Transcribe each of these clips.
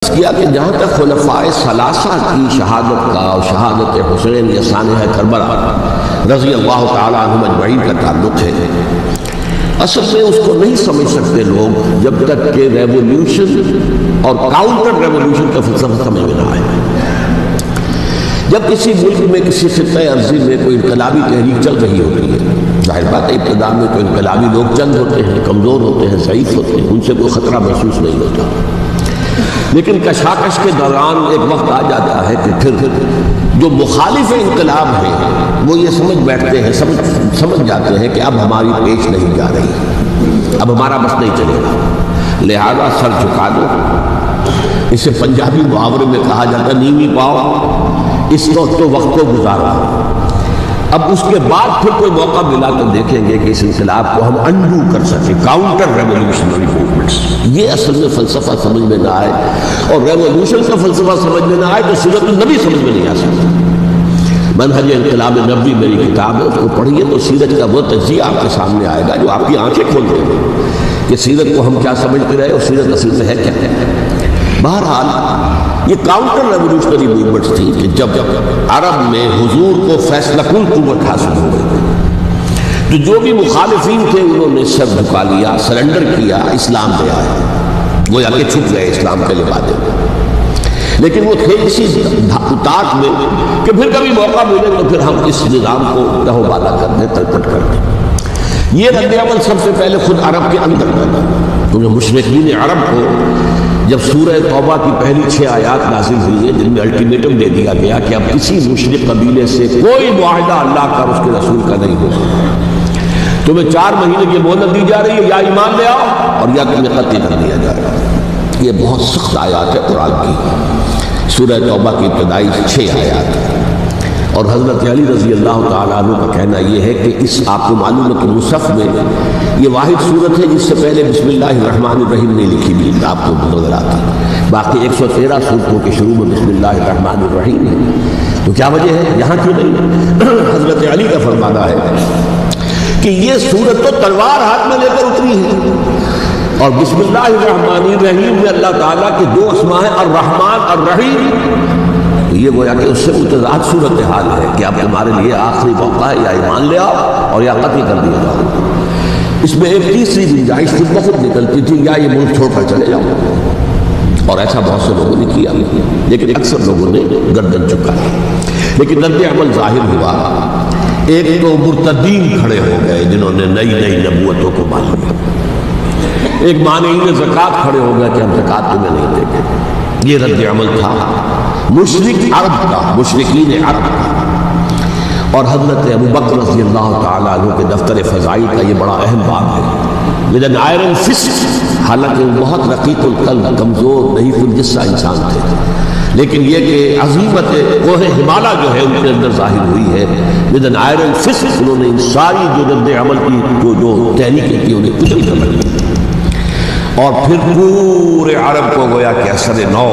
کیا کہ جہاں تک خلفائے ثلاثہ کی شہادت کا اور شہادت حسین یا سانحہ کربلا رضی اللہ تعالیٰ عنہم اجمعین کا تعلق ہے، اصل میں اس کو نہیں سمجھ سکتے لوگ جب تک کہ ریولیوشن اور کاؤنٹر ریولیوشن کا فلسفہ سمجھ میں نہ آئے۔ جب کسی ملک میں کسی خطہ ارضی میں کوئی انقلابی تحریک چل رہی ہوتی ہے، ظاہر بات ہے ابتدا میں تو انقلابی لوگ چند ہوتے ہیں، کمزور ہوتے ہیں، ضعیف ہوتے ہیں، ان سے کوئی خطرہ محسوس نہیں ہوتا، لیکن کشاکش کے دوران ایک وقت آ جاتا ہے کہ پھر جو مخالف انقلاب ہیں وہ یہ سمجھ بیٹھتے ہیں، سمجھ جاتے ہیں کہ اب ہماری پیش نہیں جا رہی، اب ہمارا بس نہیں چلے گا، لہذا سر جھکا دو۔ اسے پنجابی محاورے میں کہا جاتا ہے نیوی پاؤ، اس تو وقت کو گزارا۔ اب اس کے بعد پھر کوئی موقع ملا تو دیکھیں گے کہ اس انقلاب کو ہم انڈو کر سکیں، کاؤنٹر ریولیوشنری موومنٹس۔ یہ اصل میں فلسفہ سمجھ میں نہ آئے اور ریولیوشن کا فلسفہ سمجھ میں نہ آئے تو سیرت النبی سمجھ میں نہیں آ سکتا۔ منہج انقلاب نبوی میری کتاب ہے، اس کو پڑھیے تو سیرت کا وہ تجزیہ آپ کے سامنے آئے گا جو آپ کی آنکھیں کھول دے گا کہ سیرت کو ہم کیا سمجھتے رہے اور سیرت اصل میں ہے کیا ہے۔ بہرحال یہ کاؤنٹر ریولیوشنری موومنٹس تھی کہ جب عرب میں حضور کو فیصلہ کن قوت حاصل ہو گئی تو جو بھی مخالفین تھے انہوں نے سر جھکا لیا، سرنڈر کیا، اسلام لے آئے، گویا کہ چھپ گئے اسلام کے لبادے میں۔ لیکن وہ تھے اسی اتاق میں کہ پھر کبھی موقع ملے تو پھر ہم اس نظام کو لہو بالا کر دیں، تلپٹ کر دیں۔ یہ رد عمل سب سے پہلے خود عرب کے اندر پیدا، کیونکہ مشرکین عرب کو جب سورہ توبہ کی پہلی 6 آیات نازل ہوئی ہیں جن میں الٹیمیٹم دے دیا گیا کہ اب کسی مشرک قبیلے سے کوئی معاہدہ اللہ کا اور اس کے رسول کا نہیں ہوگا، تمہیں 4 مہینے کی مہلت دی جا رہی ہے، یا ایمان لے آؤ اور یا تمہیں قتل کر دیا جائے گا۔ یہ بہت سخت آیات ہے قرآن کی، سورہ توبہ کی ابتدائی 6 آیات۔ اور حضرت علی رضی اللہ تعالیٰ عنہ کا کہنا یہ ہے کہ اس آپ کو معلوم ہے کہ مصحف میں یہ واحد صورت ہے جس سے پہلے بسم اللہ الرحمن الرحیم نہیں لکھی بھی، آپ کو نظر آتی، باقی 113 صورتوں کے شروع میں بسم اللہ الرحمن الرحیم ہے۔ تو کیا وجہ ہے یہاں کیوں نہیں؟ حضرت علی کا فرمانا ہے کہ یہ صورت تو تلوار ہاتھ میں لے کر اتری ہے، اور بسم اللہ الرحمن الرحیم میں اللہ تعالیٰ کے 2 اسماء ہیں، الرحمن الرحیم۔ یہ گویا کہ اس سے متضاد صورتحال ہے کہ اب تمہارے لیے آخری موقع ہے، یا ایمان لے آؤ اور یا قتل کر دیا جاؤ۔ اس میں ایک تیسری گنجائش خود بخود نکلتی تھی، یا یہ ملک چھوڑ کر چلے جاؤ، اور ایسا بہت سے لوگوں نے کیا، لیکن اکثر لوگوں نے گردن چکائی۔ لیکن رد عمل ظاہر ہوا، ایک تو مرتدین کھڑے ہو گئے جنہوں نے نئی نئی نبوتوں کو مان لیا، ایک مانعین زکوٰۃ کھڑے ہو گئے کہ ہم زکوٰۃ تمہیں نہیں دیں گے۔ یہ رد عمل تھا مشرک عرب کا، مشرکین عرب کا۔ اور حضرت ابوبکر رضی اللہ تعالیٰ عنہ کے دفتر فضائل کا یہ بڑا اہم باب ہے، لیکن آئرن فسٹ، حالانکہ وہ بہت رقیق القلب، کمزور ضعیف الجسہ انسان تھے، لیکن یہ کہ عظیمت کوہ ہمالیہ جو ہے ان کے اندر ظاہر ہوئی ہے، لیکن آئرن فسٹ، انہوں نے ان ساری جو رد عمل کی جو تحریکیں کی انہیں کچھ نہیں سمجھ لی، اور پھر پورے عرب کو گویا کہ اثر نو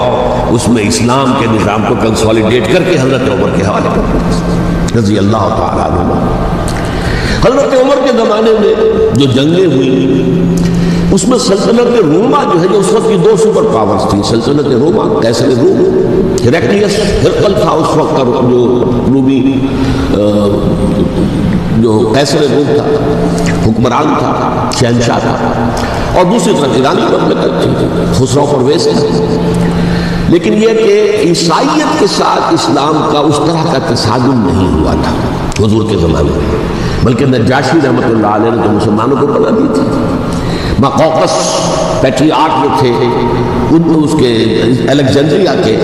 اس میں اسلام کے نظام کو کنسولیڈیٹ کر کے حضرت عمر کے حوالے کر دیا رضی اللہ تعالیٰ عنہ۔ حضرت عمر کے زمانے میں جو جنگیں ہوئی اس میں سلطنت روما جو ہے، جو اس وقت کی 2 سپر پاورز تھیں، سلطنت روما قیصر روم، ہیراکلیس ہرقل تھا اس وقت کا جو رومی جو قیصر روم تھا، حکمران تھا، شہنشاہ تھا، اور دوسری طرف ایرانی مملکت تھی، خسرو پرویز تھا۔ لیکن یہ کہ عیسائیت کے ساتھ اسلام کا اس طرح کا تصادم نہیں ہوا تھا حضور کے زمانے میں، بلکہ نجاشی رحمۃ اللہ علیہ نے تو مسلمانوں کو پناہ دی تھی۔ مقوقس پیٹریارک جو تھے ان اس کے الیگزینڈریا کے،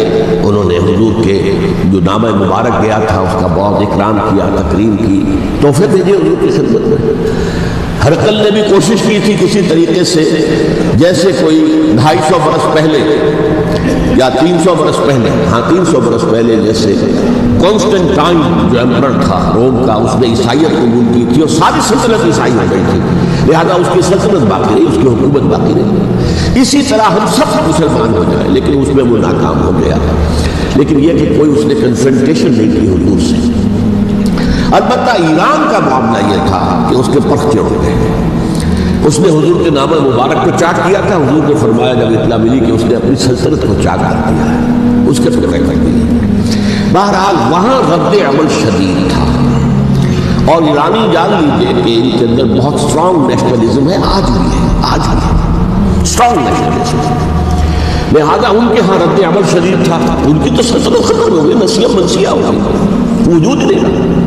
انہوں نے حضور کے جو نامہ مبارک گیا تھا اس کا بہت اکرام کیا، تکریم کی، تحفے بھیجے حضور کی خدمت میں۔ ہرقل نے بھی کوشش کی تھی کسی طریقے سے، جیسے کوئی 250 برس پہلے یا 300 برس پہلے، 300 برس پہلے جیسے کانسٹنٹائن جو ایمپرر تھا روم کا، اس نے عیسائیت قبول کی تھی اور ساری سلطنت عیسائی ہو گئی تھی، لہذا اس کی سلطنت باقی رہی، اس کی حکومت باقی رہی۔ اسی طرح ہم سب مسلمان ہو جائیں، لیکن اس میں وہ ناکام ہو گیا۔ لیکن یہ کہ کوئی اس نے کنفرنٹیشن نہیں کی حضور سے۔ البتہ ایران کا معاملہ یہ تھا کہ اس کے پرخچے ہو گئے، اس نے حضور کے نام مبارک کو چاک کیا تھا. حضور نے فرمایا جب اطلاع ملی کہ اس نے اپنی سلطنت کو چاک کر دیا ہے, اس کے فکر کر دی. بہرحال وہاں رد عمل شدید تھا, اور ایرانی جان لیجیے کہ ان کے اندر بہت اسٹرانگ نیشنلزم ہے, آج بھی ہے اسٹرانگ نیشنلزم. لہٰذا ان کے ہاں رد عمل شدید تھا. ان کی تو سلطنت ختم ہو گئی, نسیہ منسیہ ہو گئی, وجود نہیں رہا.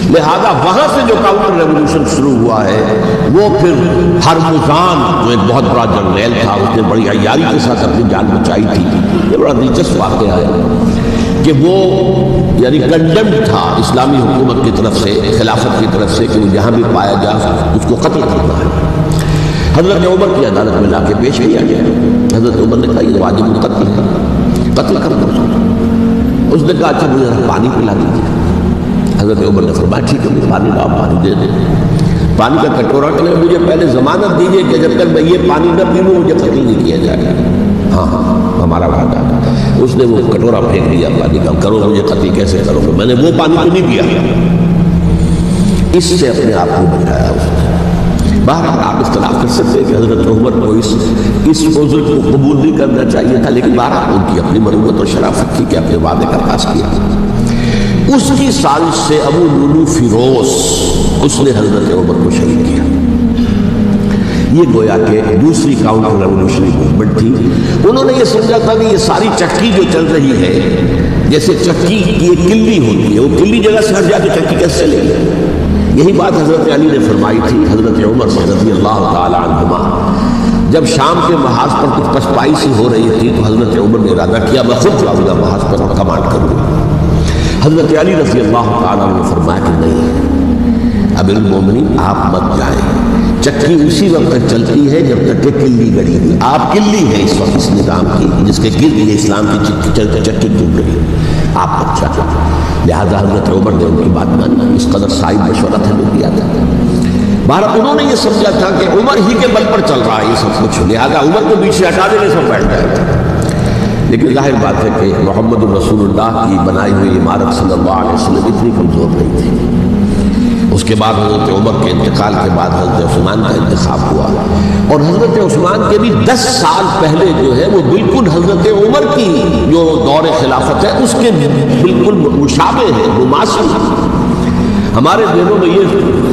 لہذا وہاں سے جو کاؤنٹر ریولوشن شروع ہوا ہے وہ پھر ہرمزان جو ایک بہت بڑا جرنیل تھا, اس نے بڑی عیاری کے ساتھ اپنی جان بچائی تھی. یہ بڑا دلچسپ واقعہ ہے کہ وہ یعنی کنڈمڈ تھا اسلامی حکومت کی طرف سے, خلافت کی طرف سے, کہ وہ جہاں بھی پایا جا اس کو قتل کرنا ہے. حضرت عمر کی عدالت میں لا کے پیش کیا گیا. حضرت عمر نے کہا یہ واجب القتل ہے, قتل کر دو. اس نے کہا اچھا مجھے پانی پلا دیجیے. حضرت عمر نے فرمایا ٹھیک ہے مجھے پانی لاؤ, پانی دے دیں. پانی کا کٹورا کہ مجھے پہلے ضمانت دیجیے کہ جب تک میں یہ پانی نہ پیوں مجھے قتل نہیں کیا جائے گا. ہاں ہمارا وعدہ. اس نے وہ کٹورا پھینک دیا پانی کا, کرو مجھے قتل کیسے کرو گے, میں نے وہ پانی تو نہیں پیا. اس سے اپنے آپ کو بچایا اس نے. بہرحال آپ اختلاف کر سکتے ہیں کہ حضرت عمر کو اس عذر کو قبول نہیں کرنا چاہیے تھا, لیکن بہرحال ان کی اپنی مروت اور شرافت تھی کہ اپنے وعدے کا پاس کیا. اس کی سازش سے ابو لولو فیروز اس نے حضرت عمر کو شہید کیا. یہ گویا کہ دوسری کاؤنٹر ریولوشنری موومنٹ تھی. انہوں نے یہ سمجھا تھا کہ یہ ساری چکی جو چل رہی ہے, جیسے چکی کی ایک کلی ہوتی ہے, وہ کلی جگہ سے ہٹ جائے تو چکی کیسے چلے گی. یہی بات حضرت علی نے فرمائی تھی حضرت عمر رضی اللہ تعالی عنہما. جب شام کے محاذ پر کچھ پسپائی سی ہو رہی تھی تو حضرت عمر نے ارادہ کیا میں خود جاؤں گا محاذ پر اور کمانڈ کروں گا. حضرت علی رضی اللہ تعالیٰ نے فرمایا کہ نہیں امیر المومنین آپ مت جائیں, چکی اسی وقت تک چلتی ہے جب تک کہ کلی گڑی ہوئی. آپ کلی ہیں اس وقت اس نظام کی جس کے گرد یہ اسلام کی چکی ٹوٹ رہی ہے, آپ مت جائیں. لہٰذا حضرت عمر نے ان کی بات مانا, اس قدر صاحب مشورت ہمیں دیا تھا. بہرحال انہوں نے یہ سمجھا تھا کہ عمر ہی کے بل پر چل رہا ہے یہ سب کچھ, لہٰذا عمر کو بیچ سے ہٹا دینے سے بیٹھ جائے گا. لیکن ظاہر بات ہے کہ محمد رسول اللہ کی بنائی ہوئی عمارت صلی اللہ علیہ وسلم اتنی کمزور نہیں تھی. اس کے بعد حضرت عمر کے انتقال کے بعد حضرت عثمان کا انتخاب ہوا, اور حضرت عثمان کے بھی 10 سال پہلے جو ہے وہ بالکل حضرت عمر کی جو دور خلافت ہے اس کے بالکل مشابہ ہے, مماثل. ہمارے ذہنوں میں یہ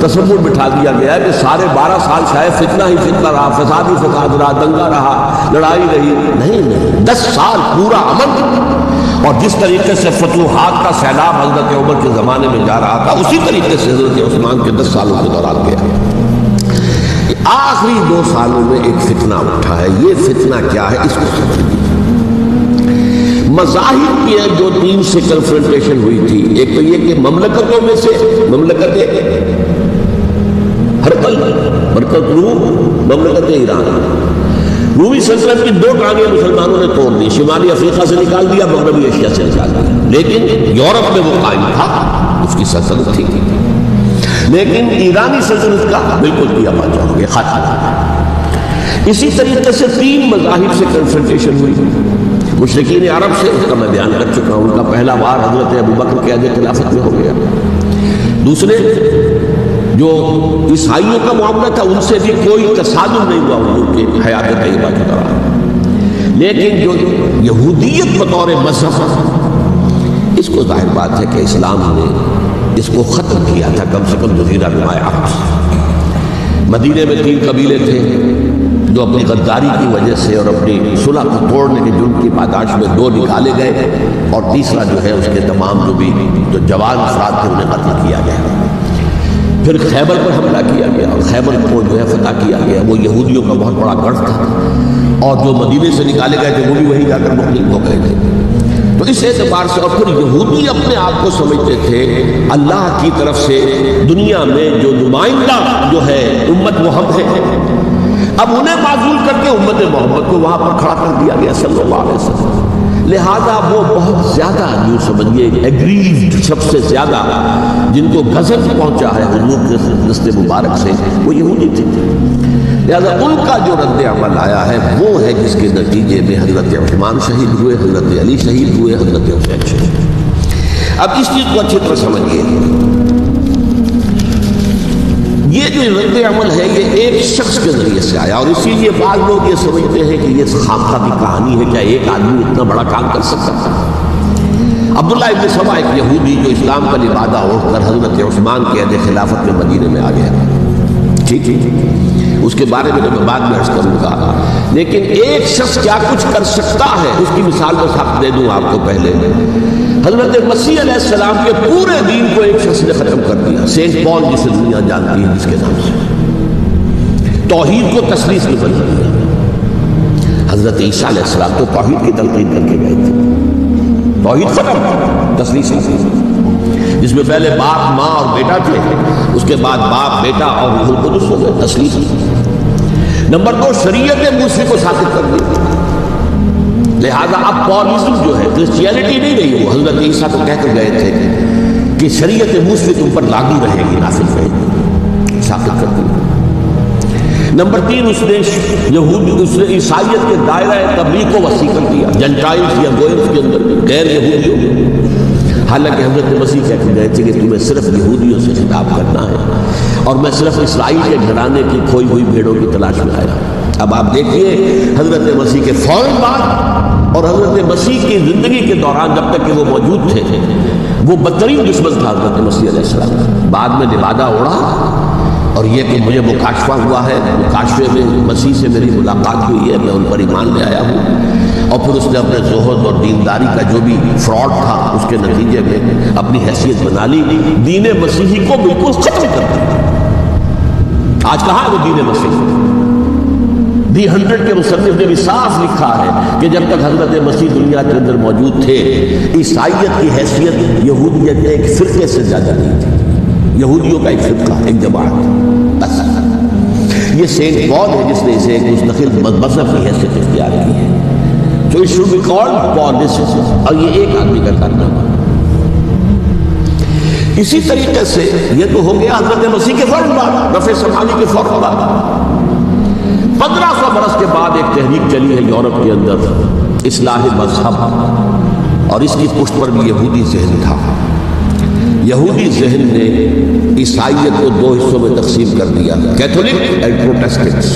تصور بٹھا دیا گیا ہے کہ سارے 12 سال شاید فتنہ ہی فتنہ رہا, فساد ہی فساد رہا, دنگا رہا, لڑائی رہی. نہیں, 10 سال پورا امن. اور جس طریقے سے فتوحات کا سیلاب حضرت عمر کے زمانے میں جا رہا تھا اسی طریقے سے حضرت عثمان کے 10 سالوں کے دوران گیا. آخری 2 سالوں میں ایک فتنہ اٹھا ہے. یہ فتنہ کیا ہے اس کو سمجھیے. مذاہب کی جو 3 سے کنفرنٹیشن ہوئی تھی. ایک تو یہ کہ مملکتوں میں سے مملکت ہرقل, مرکز روم, مملکت ایران. رومی سلطنت کی 2 ٹانگیں مسلمانوں نے توڑ دی, شمالی افریقہ سے نکال دیا, مغربی ایشیا سے نکال دیا. لیکن یورپ میں وہ قائم تھا, اس کی سلطنت تھی. لیکن ایرانی سلطنت کا بالکل کیا پاچا ہو گیا, خاتمہ. اسی طریقے سے 3 مذاہب سے کنفرنٹیشن ہوئی. مشرکین عرب سے, اس کا میں بیان کر چکا ہوں, ان کا پہلا وار حضرت ابوبکر کے عہد خلافت میں ہو گیا. دوسرے جو عیسائیوں کا معاملہ تھا ان سے بھی کوئی تصادم نہیں ہوا حضور کے حیات طیبہ کے دوران. لیکن جو یہودیت بطور مذہب, اس کو ظاہر بات ہے کہ اسلام نے اس کو ختم کیا تھا کم سے کم جزیرہ نما عرب. مدینے میں 3 قبیلے تھے جو اپنی غداری کی وجہ سے اور اپنی صلح کو توڑنے کے جرم کی پاداش میں 2 نکالے گئے, اور تیسرا جو ہے اس کے تمام جو جوان افراد تھے انہیں قتل کیا گیا. پھر خیبر پر حملہ کیا گیا اور خیبر کو جو ہے فتح کیا گیا. وہ یہودیوں کا بہت بڑا گڑھ تھا, اور جو مدینے سے نکالے گئے تھے وہ بھی وہیں جا کر مخلوق ہو گئے تھے. تو اس اعتبار سے, اور پھر یہودی اپنے آپ کو سمجھتے تھے اللہ کی طرف سے دنیا میں جو نمائندہ جو ہے امت محمد ہے, اب انہیں معزول کر کے امت محمد کو وہاں پر کھڑا کر دیا گیا صلی اللہ علیہ وسلم. لہذا وہ بہت زیادہ جو سمجھیے ایگریوڈ, سب سے زیادہ جن کو غضب پہنچا ہے حضور کے دست مبارک سے, وہ یہودی تھے. لہذا ان کا جو رد عمل آیا ہے وہ ہے جس کے نتیجے میں حضرت عثمان شہید ہوئے, حضرت علی شہید ہوئے, حضرت حسین شہید. اب اس چیز کو اچھی طرح سمجھیے. یہ جو رد عمل ہے یہ ایک شخص کے ذریعے سے آیا، اور اسی لیے بعض لوگ یہ سمجھتے ہیں کہ یہ خامخواہ کی کہانی ہے، کیا ایک آدمی اتنا بڑا کام کر سکتا تھا؟ عبداللہ ابن سبا ایک یہودی جو اسلام کا لبادہ اوڑھ کر حضرت عثمان کے عہد خلافت میں مدینے میں آ گیا، ٹھیک ہے، اس کے بارے میں تو میں بعد میں عرض کروں گا، لیکن ایک شخص کیا کچھ کر سکتا ہے اس کی مثال بس آپ دے دوں آپ کو۔ پہلے حضرت مسیح علیہ السلام کے پورے دین کو ایک شخص نے ختم کر دیا، سینٹ پال جسے دنیا جانتی ہے جس کے نام سے، توحید کو تثلیث میں بدل دیا۔ حضرت عیسیٰ علیہ السلام تو توحید کی تلقین کر کے گئے تھے، توحید ختم، تثلیث جس میں پہلے باپ ماں اور بیٹا تھے، اس کے بعد باپ بیٹا اور روح القدس ہو گئے، تثلیث۔ نمبر 2، شریعت موسیٰ کو ثابت کر دی، لہذا اب پالزم جو ہے کرسچینٹی نہیں رہی، وہ حضرت عیسیٰ کو کہہ کر گئے تھے کہ شریعت موسیٰ تم پر لاگو رہے گی، نافذ رہے گی، ثابت کر دی۔ نمبر 3، اس نے عیسائیت کے دائرہ تبلیغ کو وسیع کر دیا، جنٹائلز یا گوئنز کے اندر بھی، غیر یہودیوں، حالانکہ حضرت مسیح کہہ کے گئے تھے کہ تمہیں صرف یہودیوں سے خطاب کرنا ہے، اور میں صرف اسرائیل کے گھرانے کی کھوئی ہوئی بھیڑوں کی تلاش میں آیا۔ اب آپ دیکھیے حضرت مسیح کے فوراً بعد اور حضرت مسیح کی زندگی کے دوران جب تک کہ وہ موجود تھے، وہ بدترین دشمن تھا حضرت مسیح علیہ السلام۔ بعد میں لبادہ اوڑھا، اور یہ کہ مجھے مکاشفہ ہوا ہے، مکاشفے میں مسیح سے میری ملاقات ہوئی ہے، میں ان پر ایمان لے آیا ہوں، اور پھر اس نے اپنے زہد اور دینداری کا جو بھی فراڈ تھا اس کے نتیجے میں اپنی حیثیت بنا لی، دین مسیحی کو بالکل ختم کر دیا۔ آج کہاں ہے وہ دین مسیحی؟ دی 100 کے مصنف نے بھی صاف لکھا ہے کہ جب تک حضرت مسیح دنیا کے اندر موجود تھے، عیسائیت کی حیثیت یہودیت کے ایک فرقے سے زیادہ نہیں تھی، یہودیوں کا ایک فرقہ، ایک جماعت بس۔ یہ سینٹ پال ہے جس نے اسے ایک مستقل مذہب کی حیثیت اختیار کی ہے، تو it should be called Paulism، اور یہ ایک آدمی کا کارنامہ۔ اسی طریقے سے یہ تو ہو گیا حضرت مسیح کے فوراً بعد، رفع سماوی کے فوراً بعد۔ 1500 برس کے بعد ایک تحریک چلی ہے یورپ کے اندر، اصلاح مذہب، اور اس کی پشت پر بھی یہودی ذہن تھا۔ یہودی ذہن نے عیسائیت کو 2 حصوں میں تقسیم کر دیا، کیتھولک اینڈ پروٹیسٹنٹس،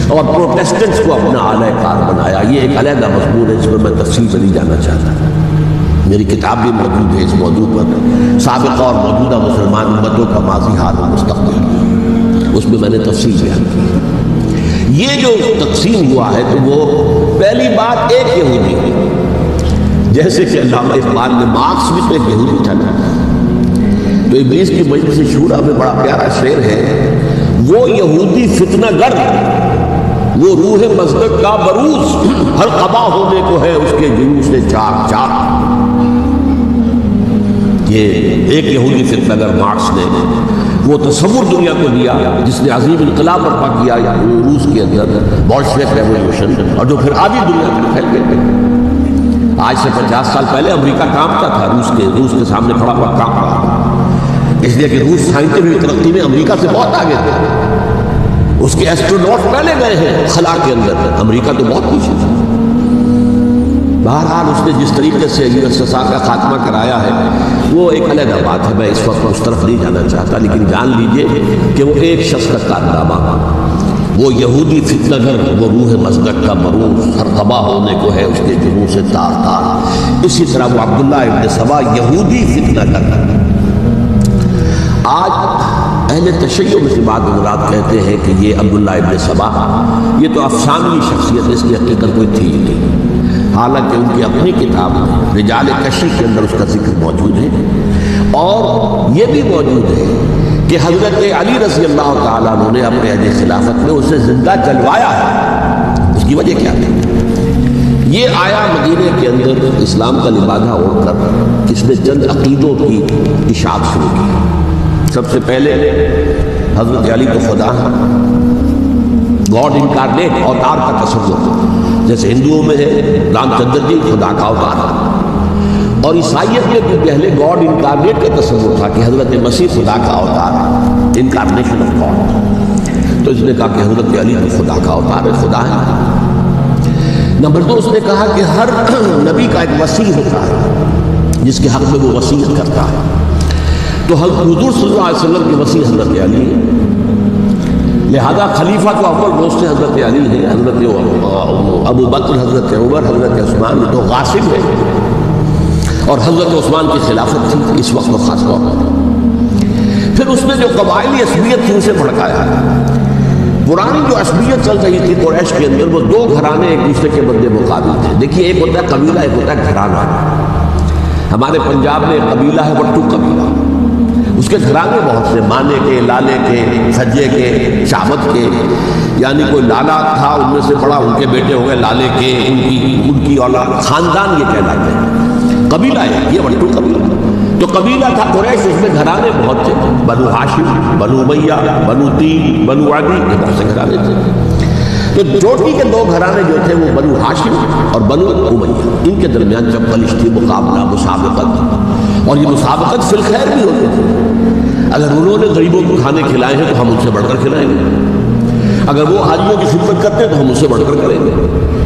اور پروٹیسٹنٹس کو اپنا اعلی کار بنایا۔ یہ ایک علیحدہ مضمون ہے، اس میں تفصیل سے نہیں جانا چاہتا، میری کتاب بھی موجود ہے اس موضوع پر، سابقہ اور موجودہ مسلمان امتوں کا ماضی، حال اور مستقبل، اس میں میں نے تفصیل بیان کی۔ یہ جو تقسیم ہوا ہے تو وہ پہلی بات ایک یہودی ہوئی، جیسے کہ علامہ اقبال نے، مارکس بھی تو ایک یہودی تھا نا، تو ابلیس کی مجلس شورا میں بڑا پیارا شعر ہے، وہ یہودی فتنہ گر، وہ روح مصدق کا بروز، ہر قبا ہونے کو ہے اس کے جلوس سے چاک چاک۔ یہ ایک یہودی فتنہ گر مارکس نے وہ تصور دنیا کو دیا جس نے عظیم انقلاب برپا کیا روس کے اندر، بولشوک ریولوشن، اور جو پھر آدھی دنیا میں پھیل گئے۔ آج سے 50 سال پہلے امریکہ کانپتا تھا، روس کے سامنے کھڑا ہوا کانپ رہا تھا، اس لیے کہ روس سائنٹیفک ترقی میں امریکہ سے بہت آگے تھے، اس کے ایسٹروناٹ پہلے گئے ہیں خلا کے اندر، امریکہ تو بہت پیچھے تھا۔ بہرحال اس نے جس طریقے سے USSR کا خاتمہ کرایا ہے وہ ایک علیحدہ بات ہے، میں اس وقت اس طرف نہیں جانا چاہتا، لیکن جان لیجئے کہ وہ ایک شخص کا کارنامہ، وہ یہودی فتنہ گر، وہ روح مصدق کا مروز، ہر قبا ہونے کو ہے اس کے جلوس سے تار تار۔ اسی طرح وہ عبداللہ ابن سبا یہودی فتنہ گر۔ آج اہل تشیع میں سے بعض حضرات کہتے ہیں کہ یہ عبداللہ ابن سبا یہ تو افسانوی شخصیت ہے، اس کی حقیقت کوئی تھی ہی نہیں، حالانکہ ان کی اپنی کتاب رجال کشف کے اندر اس کا ذکر موجود ہے، اور یہ بھی موجود ہے کہ حضرت علی رضی اللہ تعالیٰ عنہ نے اپنے عہد خلافت میں اسے زندہ جلوایا ہے۔ اس کی وجہ کیا ہے؟ یہ آیا مدینے کے اندر اسلام کا لبادہ اوڑھ کر، اس نے چند عقیدوں کی اشاعت شروع کی۔ سب سے پہلے حضرت علی تو خدا ہے، گاڈ انکارنیٹ، اوتار کا تصور، جیسے ہندوؤں میں ہے رام چندر جی خدا کا اوتار ہے، اور عیسائیت میں بھی پہلے گاڈ انکارنیٹ کا تصور تھا کہ حضرت مسیح خدا کا اوتار ہے، انکارنیشن آف گاڈ، تو اس نے کہا کہ حضرت علی تو خدا کا اوتار ہے، خدا ہے۔ نمبر 2، اس نے کہا کہ ہر نبی کا ایک وصی ہوتا ہے جس کے حق میں وہ وصیت کرتا ہے، تو حضور صلی اللہ علیہ وسلم کے وسیع حضرت علی ہے، لہذا خلیفہ تو اول روز سے حضرت علی ہے، حضرت ابو بکر، حضرت عمر، حضرت عثمان تو غاصب ہے، اور حضرت عثمان کی خلافت تھی اس وقت خاص طور پر۔ پھر اس نے جو قبائلی عصبیت تھی اسے بھڑکایا۔ پرانی جو عصبیت چل رہی تھی قریش کے اندر، وہ دو گھرانے ایک دوسرے کے مد مقابل تھے۔ دیکھیے ایک ہوتا ہے قبیلہ، ایک ہوتا ہے گھرانہ۔ ہمارے پنجاب میں ایک قبیلہ ہے وٹو قبیلہ، اس کے گھرانے بہت سے، مانے کے، لالے کے، سجے کے، شعبت کے، یعنی کوئی لالا تھا ان میں سے بڑا، ان کے بیٹے ہو گئے لالے کے، ان کی اولاد، خاندان یہ کہلاتے ہیں۔ قبیلہ ہے یہ وٹو قبیلہ۔ تو قبیلہ تھا قریش، اس میں گھرانے بہت تھے، بنو ہاشم، بنو امیہ، بنو تیم، بنو عدی، یہ بہت سے گھرانے تھے۔ تو چوٹی کے دو گھرانے جو تھے وہ بنو ہاشم اور بنو امیہ، ان کے درمیان جب کلش تھی، مقابلہ، مسابقت، اور یہ مسابقت فی الخیر بھی ہوتی تھی۔ اگر انہوں نے غریبوں کو کھانے کھلائے ہیں تو ہم ان سے بڑھ کر کھلائیں گے، اگر وہ حاجیوں کی خدمت کرتے ہیں تو ہم ان سے بڑھ کر کریں گے۔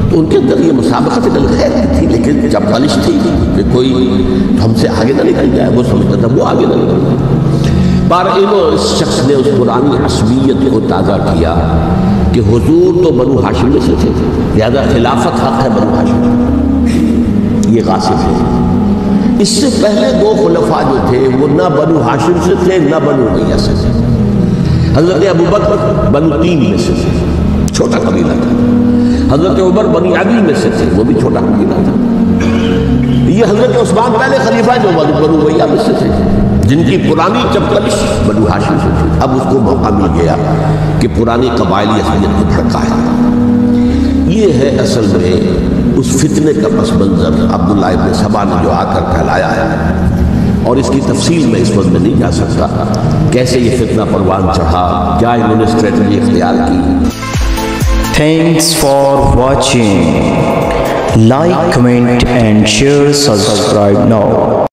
تو ان کے اندر یہ مسابقت خیر کی تھی، لیکن جب کلش تھی کہ کوئی ہم سے آگے نہ نکل جائے، وہ سمجھتا تھا وہ آگے نہ نکل جائے۔ پر اس شخص نے اس پرانی عصبیت کو تازہ کیا کہ حضور تو بنو ہاشم میں سے تھے، لہذا خلافت حق ہے بنو ہاشم، یہ غاصب ہے۔ اس سے پہلے دو خلفاء جو تھے وہ نہ بنو ہاشم سے تھے نہ بنو امیہ سے تھے۔ حضرت ابو بکر بنو تیم میں سے تھے، چھوٹا قبیلہ تھا۔ حضرت عمر بنی عدی میں سے تھے، وہ بھی چھوٹا قبیلہ تھا۔ یہ حضرت عثمان پہلے خلیفہ جو بنو امیہ میں سے تھے، جن کی پرانی چپکلش بنو ہاشم سے تھی۔ اب اس کو موقع مل گیا کہ پرانی قبائلی عصبیت کو بھڑکائے۔ یہ ہے اصل میں اس فتنے کا پس منظر عبداللہ ابن سبا نے جو آ کر پھیلایا ہے، اور اس کی تفصیل میں اس وقت میں نہیں جا سکتا، کیسے یہ فتنہ پروان چڑھا، کیا انہوں نے اسٹریٹجی اختیار کی۔ Thanks for watching. Like, comment and share, subscribe now.